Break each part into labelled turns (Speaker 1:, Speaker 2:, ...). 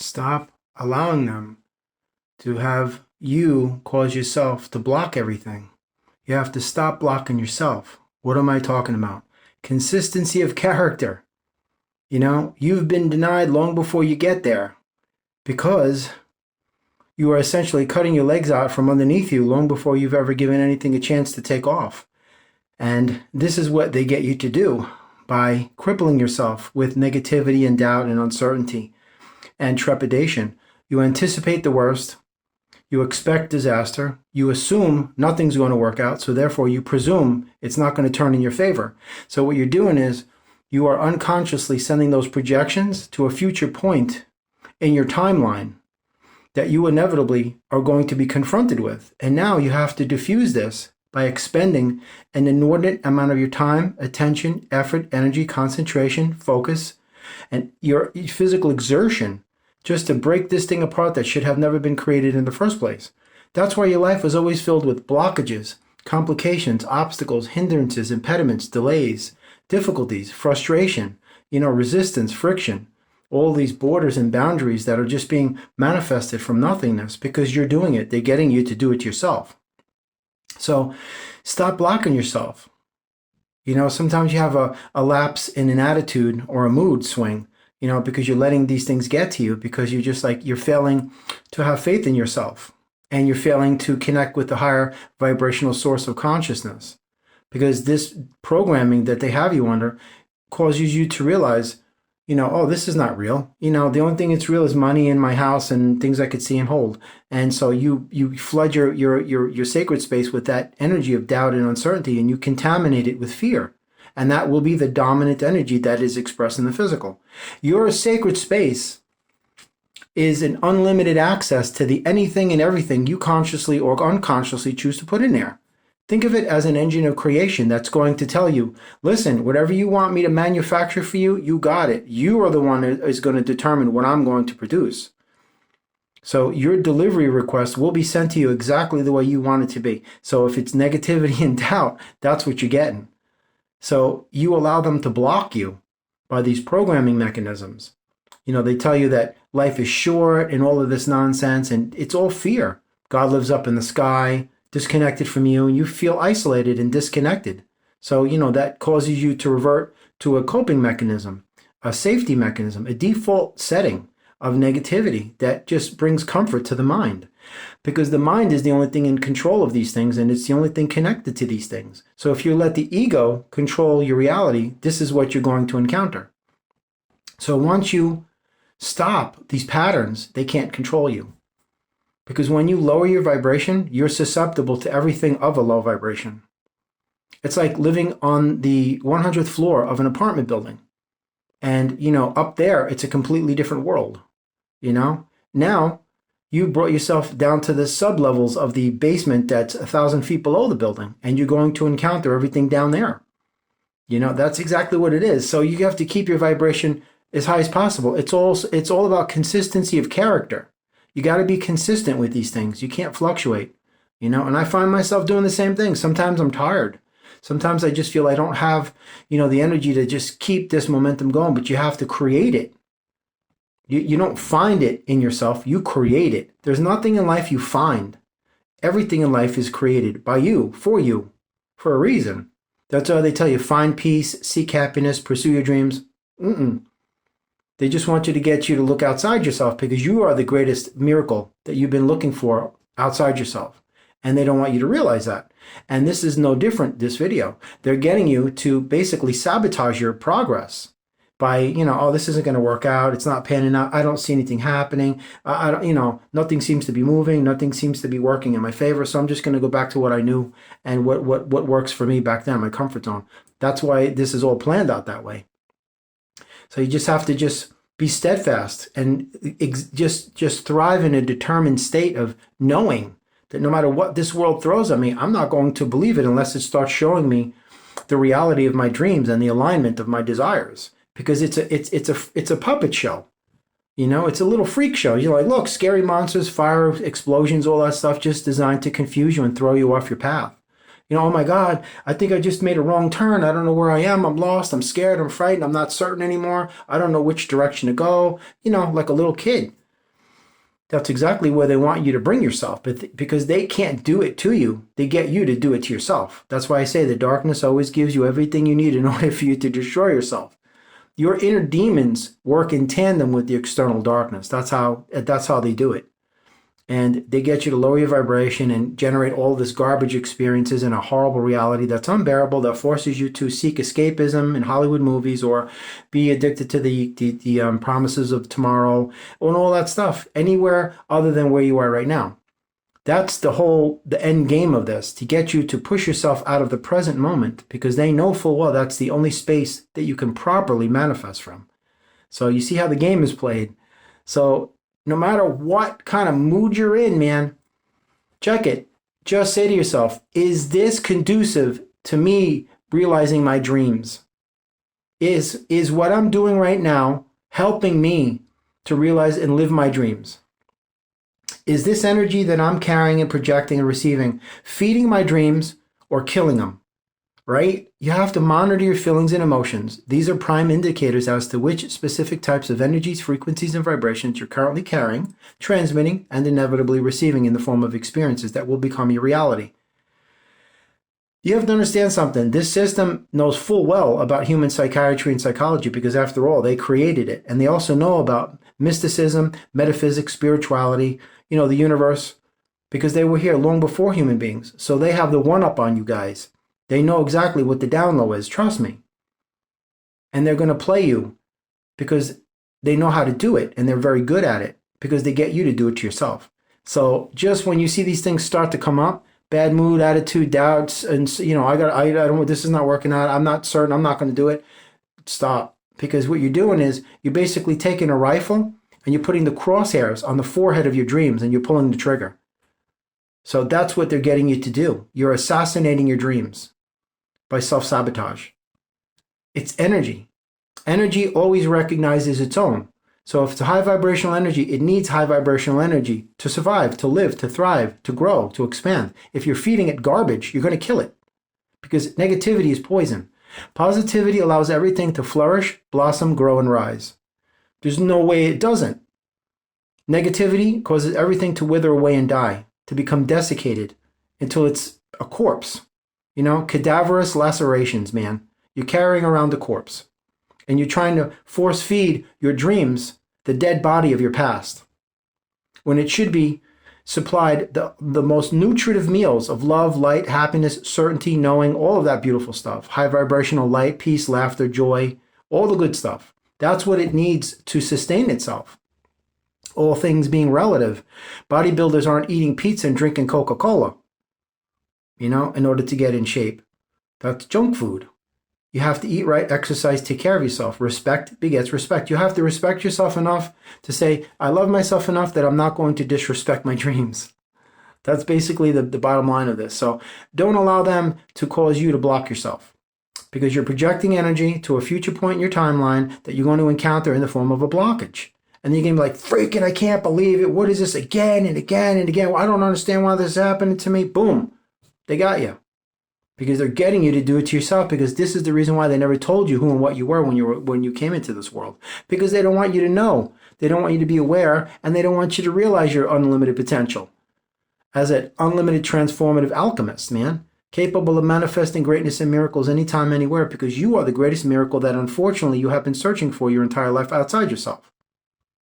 Speaker 1: Stop allowing them to have you cause yourself to block everything. You have to stop blocking yourself. What am I talking about? Consistency of character. You've been denied long before you get there because you are essentially cutting your legs out from underneath you long before you've ever given anything a chance to take off. And this is what they get you to do by crippling yourself with negativity and doubt and uncertainty and trepidation. You anticipate the worst. You expect disaster. You assume nothing's going to work out. So therefore you presume it's not going to turn in your favor. So what you're doing is you are unconsciously sending those projections to a future point in your timeline that you inevitably are going to be confronted with. And now you have to diffuse this by expending an inordinate amount of your time, attention, effort, energy, concentration, focus, and your physical exertion just to break this thing apart that should have never been created in the first place. That's why your life was always filled with blockages, complications, obstacles, hindrances, impediments, delays, difficulties, frustration, resistance, friction, all these borders and boundaries that are just being manifested from nothingness because you're doing it. They're getting you to do it yourself. So stop blocking yourself. Sometimes you have a lapse in an attitude or a mood swing, because you're letting these things get to you because you're just you're failing to have faith in yourself and you're failing to connect with the higher vibrational source of consciousness because this programming that they have you under causes you to realize, oh, this is not real. The only thing that's real is money in my house and things I could see and hold. And so you flood your sacred space with that energy of doubt and uncertainty and you contaminate it with fear. And that will be the dominant energy that is expressed in the physical. Your sacred space is an unlimited access to the anything and everything you consciously or unconsciously choose to put in there. Think of it as an engine of creation that's going to tell you, listen, whatever you want me to manufacture for you, you got it. You are the one that is going to determine what I'm going to produce. So your delivery request will be sent to you exactly the way you want it to be. So if it's negativity and doubt, that's what you're getting. So you allow them to block you by these programming mechanisms. They tell you that life is short and all of this nonsense, and it's all fear. God lives up in the sky, disconnected from you, and you feel isolated and disconnected. So, that causes you to revert to a coping mechanism, a safety mechanism, a default setting of negativity that just brings comfort to the mind. Because the mind is the only thing in control of these things, and it's the only thing connected to these things. So if you let the ego control your reality, this is what you're going to encounter. So once you stop these patterns, they can't control you. Because when you lower your vibration, you're susceptible to everything of a low vibration. It's like living on the 100th floor of an apartment building. And, up there, it's a completely different world. Now you brought yourself down to the sub-levels of the basement that's 1,000 feet below the building, and you're going to encounter everything down there. That's exactly what it is. So you have to keep your vibration as high as possible. It's all about consistency of character. You got to be consistent with these things. You can't fluctuate, and I find myself doing the same thing. Sometimes I'm tired. Sometimes I just feel I don't have, the energy to just keep this momentum going, but you have to create it. You don't find it in yourself. You create it. There's nothing in life you find. Everything in life is created by you, for a reason. That's why they tell you, find peace, seek happiness, pursue your dreams. They just want you to get you to look outside yourself because you are the greatest miracle that you've been looking for outside yourself. And they don't want you to realize that. And this is no different, this video. They're getting you to basically sabotage your progress by, oh, this isn't going to work out. It's not panning out. I don't see anything happening. I don't, nothing seems to be moving. Nothing seems to be working in my favor. So I'm just going to go back to what I knew and what works for me back then, my comfort zone. That's why this is all planned out that way. So you just have to just be steadfast and just thrive in a determined state of knowing that no matter what this world throws at me, I'm not going to believe it unless it starts showing me the reality of my dreams and the alignment of my desires. Because it's a puppet show. It's a little freak show. You're like, look, scary monsters, fire, explosions, all that stuff just designed to confuse you and throw you off your path. Oh my God, I think I just made a wrong turn. I don't know where I am. I'm lost. I'm scared. I'm frightened. I'm not certain anymore. I don't know which direction to go. Like a little kid. That's exactly where they want you to bring yourself, but because they can't do it to you, they get you to do it to yourself. That's why I say the darkness always gives you everything you need in order for you to destroy yourself. Your inner demons work in tandem with the external darkness. That's how they do it. And they get you to lower your vibration and generate all this garbage experiences in a horrible reality that's unbearable, that forces you to seek escapism in Hollywood movies or be addicted to the promises of tomorrow and all that stuff anywhere other than where you are right now. That's the end game of this, to get you to push yourself out of the present moment, because they know full well that's the only space that you can properly manifest from. So you see how the game is played. So no matter what kind of mood you're in, man, check it. Just say to yourself, is this conducive to me realizing my dreams? Is what I'm doing right now helping me to realize and live my dreams? Is this energy that I'm carrying and projecting and receiving feeding my dreams or killing them? Right? You have to monitor your feelings and emotions. These are prime indicators as to which specific types of energies, frequencies, and vibrations you're currently carrying, transmitting, and inevitably receiving in the form of experiences that will become your reality. You have to understand something. This system knows full well about human psychiatry and psychology because, after all, they created it. And they also know about mysticism, metaphysics, spirituality, the universe, because they were here long before human beings. So they have the one-up on you guys. They know exactly what the down low is, trust me. And they're going to play you because they know how to do it, and they're very good at it because they get you to do it to yourself. So just when you see these things start to come up, bad mood, attitude, doubts, and this is not working out, I'm not certain, I'm not going to do it, stop. Because what you're doing is you're basically taking a rifle and you're putting the crosshairs on the forehead of your dreams and you're pulling the trigger. So that's what they're getting you to do. You're assassinating your dreams by self-sabotage. It's energy. Energy always recognizes its own. So if it's a high vibrational energy, it needs high vibrational energy to survive, to live, to thrive, to grow, to expand. If you're feeding it garbage, you're going to kill it because negativity is poison. Positivity allows everything to flourish, blossom, grow, and rise. There's no way it doesn't. Negativity causes everything to wither away and die, to become desiccated until it's a corpse. Cadaverous lacerations, man. You're carrying around a corpse. And you're trying to force feed your dreams the dead body of your past, when it should be supplied the most nutritive meals of love, light, happiness, certainty, knowing, all of that beautiful stuff. High vibrational light, peace, laughter, joy, all the good stuff. That's what it needs to sustain itself. All things being relative. Bodybuilders aren't eating pizza and drinking Coca-Cola, in order to get in shape. That's junk food. You have to eat right, exercise, take care of yourself. Respect begets respect. You have to respect yourself enough to say, I love myself enough that I'm not going to disrespect my dreams. That's basically the bottom line of this. So don't allow them to cause you to block yourself, because you're projecting energy to a future point in your timeline that you're going to encounter in the form of a blockage. And then you're going to be like, freaking, I can't believe it. What is this again and again and again? Well, I don't understand why this is happening to me. Boom. They got you. Because they're getting you to do it to yourself, because this is the reason why they never told you who and what you were when you came into this world. Because they don't want you to know. They don't want you to be aware, and they don't want you to realize your unlimited potential as an unlimited transformative alchemist, man. Capable of manifesting greatness and miracles anytime, anywhere, because you are the greatest miracle that unfortunately you have been searching for your entire life outside yourself.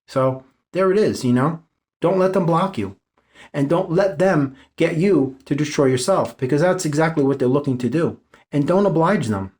Speaker 1: So there it is, Don't let them block you. And don't let them get you to destroy yourself, because that's exactly what they're looking to do. And don't oblige them.